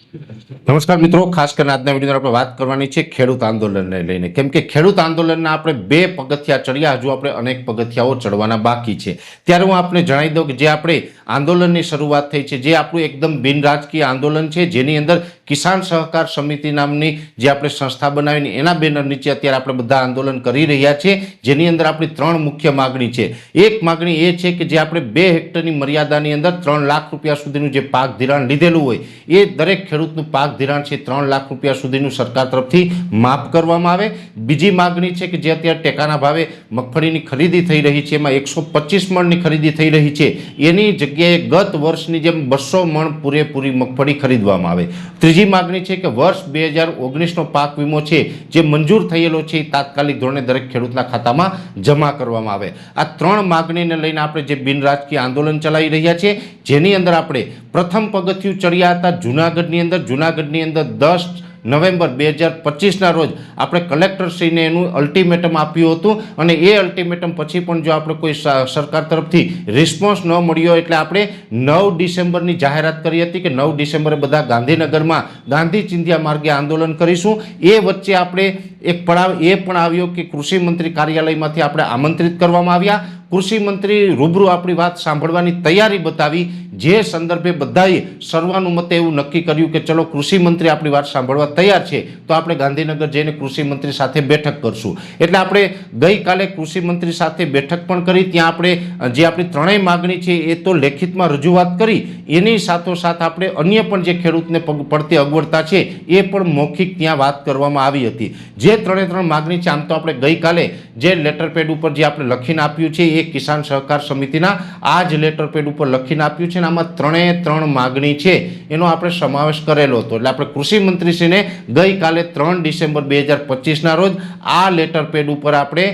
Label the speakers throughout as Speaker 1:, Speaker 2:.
Speaker 1: નમસ્કાર મિત્રો, ખાસ કરીને આજના વિડીયોમાં આપણે વાત કરવાની છે ખેડૂત આંદોલનને લઈને, કેમ કે ખેડૂત આંદોલનના આપણે 2 પગથિયા ચડ્યા, હજુ આપણે અનેક પગથિયાઓ ચડવાના બાકી છે। ત્યારે હું આપને જણાવી દઉં કે જે આપણે આંદોલનની શરૂઆત થઈ છે, જે આપણું એકદમ બિન રાજકીય આંદોલન છે, જેની અંદર કિસાન સહકાર સમિતિ નામની જે આપણે સંસ્થા બનાવીને એના બેનર નીચે અત્યારે આપણે બધા આંદોલન કરી રહ્યા છીએ, જેની અંદર આપણી 3 મુખ્ય માગણી છે। એક માગણી એ છે કે જે આપણે 2 હેક્ટરની મર્યાદાની અંદર 3 લાખ રૂપિયા સુધીનું જે પાક ધિરાણ લીધેલું હોય એ દરેક ખેડૂતનું પાક ધિરાણ છે 3 લાખ રૂપિયા સુધીનું સરકાર તરફથી માફ કરવામાં આવે। બીજી માગણી છે કે જે અત્યારે ટેકાના ભાવે મગફળીની ખરીદી થઈ રહી છે, એમાં 125 મણની ખરીદી થઈ રહી છે, એની જગ્યાએ ગત વર્ષની જેમ 200 મણ પૂરેપૂરી મગફળી ખરીદવામાં આવે। ત્રીજી માગણી છે કે વર્ષ 2019નો પાક વીમો છે જે મંજૂર થયેલો છે એ તાત્કાલિક ધોરણે દરેક ખેડૂતના ખાતામાં જમા કરવામાં આવે। આ 3 માગણીને લઈને આપણે જે બિન રાજકીય આંદોલન ચલાવી રહ્યા છીએ, જેની અંદર આપણે પ્રથમ પગથિયું ચડ્યા હતા જૂનાગઢની અંદર 10 નવેમ્બર 2025ના રોજ આપણે કલેક્ટરશ્રીને એનું અલ્ટિમેટમ આપ્યું હતું, અને એ અલ્ટિમેટમ પછી પણ જો આપણે કોઈ સરકાર તરફથી રિસ્પોન્સ ન મળ્યો એટલે આપણે 9 ડિસેમ્બરની જાહેરાત કરી હતી કે 9 ડિસેમ્બરે બધા ગાંધીનગરમાં ગાંધી ચિંધ્યા માર્ગે આંદોલન કરીશું। એ વચ્ચે આપણે એક પડાવ એ પણ આવ્યો કે કૃષિ મંત્રી કાર્યાલયમાંથી આપણે આમંત્રિત કરવામાં આવ્યા। કૃષિ મંત્રી રૂબરૂ આપણી વાત સાંભળવાની તૈયારી બતાવી, જે સંદર્ભે બધાએ સર્વાનુમતે એવું નક્કી કર્યું કે ચલો કૃષિ મંત્રી આપણી વાત સાંભળવા તૈયાર છે તો આપણે ગાંધીનગર જઈને કૃષિ મંત્રી સાથે બેઠક કરશું। એટલે આપણે ગઈકાલે કૃષિ મંત્રી સાથે બેઠક પણ કરી, ત્યાં આપણે જે આપણી 3 માગણી છે એ તો લેખિતમાં રજૂઆત કરી, એની સાથોસાથ આપણે અન્ય પણ જે ખેડૂતને પડતી અગવડતા છે એ પણ મૌખિક ત્યાં વાત કરવામાં આવી હતી। જે 3 માગણી છે, આમ તો આપણે ગઈકાલે જે લેટર પેડ ઉપર જે આપણે લખીને આપ્યું છે એ કિસાન સહકાર સમિતિના આ જ લેટર પેડ ઉપર લખીને આપ્યું છે, અને આમાં 3 માગણી છે એનો આપણે સમાવેશ કરેલો હતો। એટલે આપણે કૃષિ મંત્રીશ્રીને ગઈકાલે 3 ડિસેમ્બર 2025ના રોજ આ લેટર પેડ ઉપર આપણે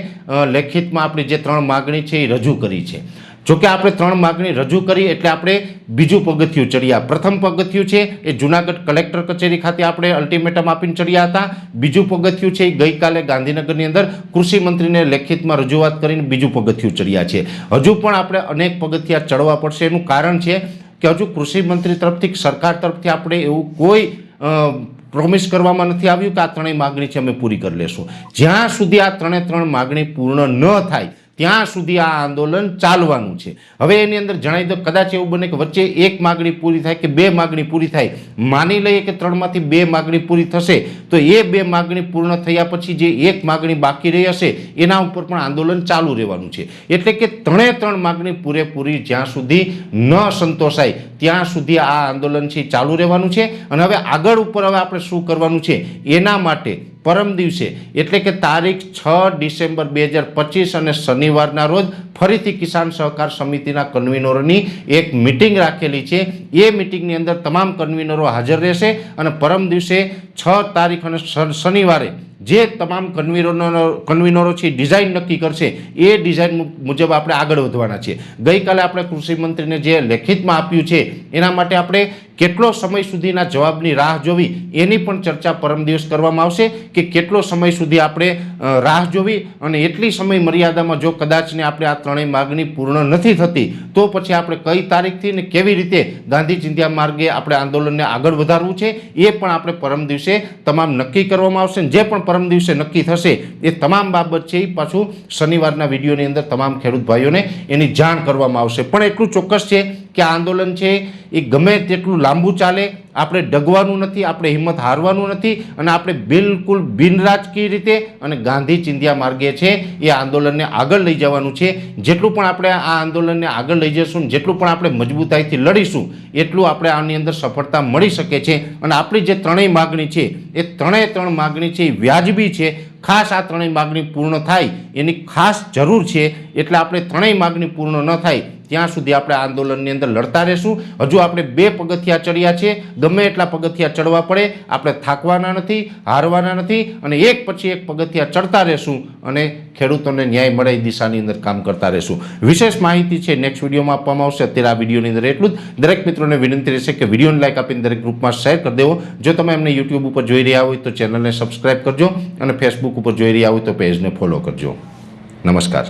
Speaker 1: લેખિતમાં આપણી જે 3 માગણી છે એ રજૂ કરી છે। જોકે આપણે 3 માગણી રજૂ કરી એટલે આપણે બીજું પગથિયું ચડ્યા। પ્રથમ પગથિયું છે એ જૂનાગઢ કલેક્ટર કચેરી ખાતે આપણે અલ્ટિમેટમ આપીને ચડ્યા હતા। બીજું પગથિયું છે એ ગઈકાલે ગાંધીનગરની અંદર કૃષિ મંત્રીને લેખિતમાં રજૂઆત કરીને બીજું પગથિયું ચડ્યા છે। હજુ પણ આપણે અનેક પગથિયા ચડવા પડશે। એનું કારણ છે કે હજુ કૃષિ મંત્રી તરફથી સરકાર તરફથી આપણે એવું કોઈ પ્રોમિસ કરવામાં નથી આવ્યું કે આ 3 માગણી છે અમે પૂરી કરી લેશું। જ્યાં સુધી આ 3 માગણી પૂર્ણ ન થાય ત્યાં સુધી આ આંદોલન ચાલવાનું છે। હવે એની અંદર જણાવી દો, કદાચ એવું બને કે વચ્ચે 1 માગણી પૂરી થાય કે 2 માગણી પૂરી થાય, માની લઈએ કે 3માંથી 2 માગણી પૂરી થશે તો એ 2 માગણી પૂર્ણ થયા પછી જે 1 માગણી બાકી રહી હશે એના ઉપર પણ આંદોલન ચાલુ રહેવાનું છે। એટલે કે 3 માગણી પૂરેપૂરી જ્યાં સુધી ન સંતોષાય ત્યાં સુધી આ આંદોલન છે ચાલુ રહેવાનું છે। અને હવે આગળ ઉપર હવે આપણે શું કરવાનું છે એના માટે પરમ દિવસે એટલે કે તારીખ 6 ડિસેમ્બર 2025 અને શનિવારના રોજ ફરીથી કિસાન સહકાર સમિતિના કન્વીનરોની એક મિટિંગ રાખેલી છે। એ મિટિંગની અંદર તમામ કન્વીનરો હાજર રહેશે, અને પરમ દિવસે 6 તારીખ અને શનિવારે જે તમામ કન્વીનરો છે ડિઝાઇન નક્કી કરશે એ ડિઝાઇન મુજબ આપણે આગળ વધવાના છે। ગઈકાલે આપણે કૃષિ મંત્રીને જે લેખિતમાં આપ્યું છે એના માટે આપણે કેટલો સમય સુધીના જવાબની રાહ જોવી એની પણ ચર્ચા પરમ દિવસ કરવામાં આવશે કે કેટલો સમય સુધી આપણે રાહ જોવી, અને એટલી સમય મર્યાદામાં જો કદાચને આપણે આ 3 માગણી પૂર્ણ નથી થતી તો પછી આપણે કઈ તારીખથી ને કેવી રીતે ગાંધી ચિંધ્યા માર્ગે આપણે આંદોલનને આગળ વધારવું છે એ પણ આપણે પરમ દિવસે તમામ નક્કી કરવામાં આવશે। જે પણ પરમ દિવસે નક્કી થશે એ તમામ બાબત છે એ પાછું શનિવારના વિડીયોની અંદર તમામ ખેડૂત ભાઈઓને એની જાણ કરવામાં આવશે। પણ એટલું ચોક્કસ છે કે આ આંદોલન છે એ ગમે તેટલું લાંબુ ચાલે, આપણે ડગવાનું નથી, આપણે હિંમત હારવાનું નથી, અને આપણે બિલકુલ બિનરાજકીય રીતે અને ગાંધી ચિંધ્યા માર્ગે છે એ આંદોલનને આગળ લઈ જવાનું છે। જેટલું પણ આપણે આ આંદોલનને આગળ લઈ જઈશું, જેટલું પણ આપણે મજબૂતાઈથી લડીશું એટલું આપણે આની અંદર સફળતા મળી શકે છે। અને આપણી જે 3 માગણી છે એ 3 માગણી છે એ વ્યાજબી છે। ખાસ આ 3 માગણી પૂર્ણ થાય એની ખાસ જરૂર છે। એટલે આપણે 3 માગણી પૂર્ણ ન થાય ત્યાં સુધી આપણે આંદોલનની અંદર લડતા રહેશું। હજુ આપણે 2 પગથિયા ચડ્યા છે, ગમે એટલા પગથિયા ચડવા પડે આપણે થાકવાના નથી, હારવાના નથી, અને એક પછી એક પગથિયા ચડતા રહેશું અને ખેડૂતોને ન્યાય મળે એ દિશાની અંદર કામ કરતા રહેશું। વિશેષ માહિતી છે નેક્સ્ટ વિડીયોમાં આપવામાં આવશે। અત્યારે આ વિડીયોની અંદર એટલું જ। દરેક મિત્રોને વિનંતી રહેશે કે વિડીયોને લાઈક આપીને દરેક ગ્રુપમાં શેર કરી દેવો। જો તમે અમને યુટ્યુબ ઉપર જોઈ રહ્યા હોય તો ચેનલને સબસ્ક્રાઈબ કરજો, અને ફેસબુક ઉપર જોઈ રહ્યા હોય તો પેજને ફોલો કરજો। નમસ્કાર।